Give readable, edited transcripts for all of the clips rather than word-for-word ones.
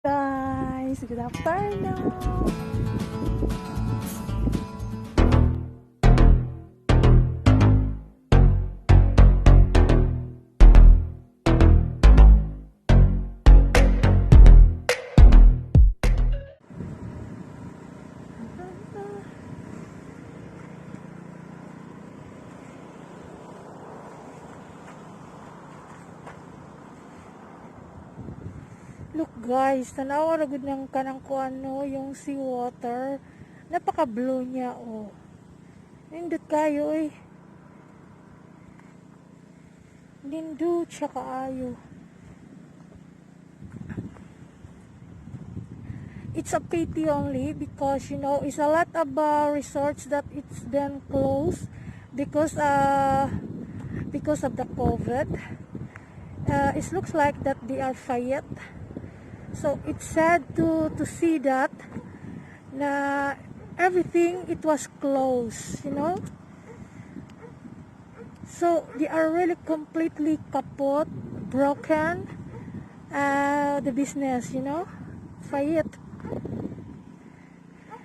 Guys, good afternoon. Look guys, tanawa ra gud ng kanang kuano yung seawater. Napaka-blue niya oh. Nindot kayo eh. Nindot siya kaayo. It's a pity only because you know it's a lot of resorts that it's been closed because of the COVID. It looks like that they are fired. So it's sad to see that na everything it was closed, you know. So they are really completely kaput, broken, the business, you know, fired.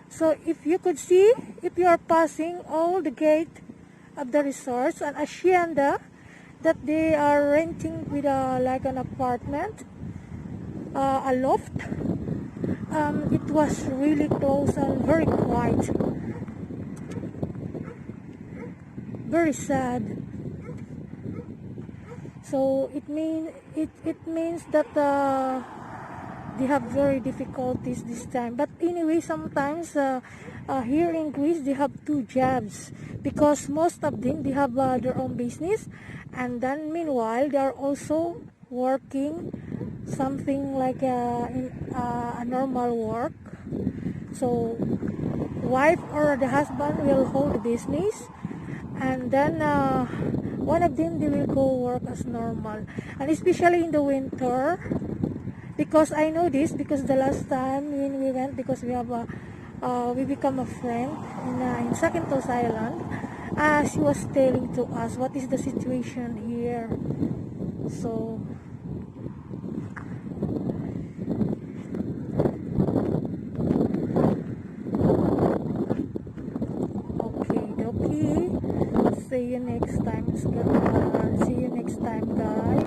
So if you could see, if you are passing all the gate of the resorts and hacienda that they are renting with like an apartment, a loft, it was really close and very quiet, very sad. So it means that they have very difficulties this time. But anyway, sometimes here in Greece they have two jobs because most of them they have their own business, and then meanwhile they are also working something like a normal work. So wife or the husband will hold the business, and then one of them they will go work as normal. And especially in the winter, because I know this because the last time when we went, because we have we become a friend in Zakynthos Island, she was telling to us what is the situation here. So okay, see you next time. See you next time, guys.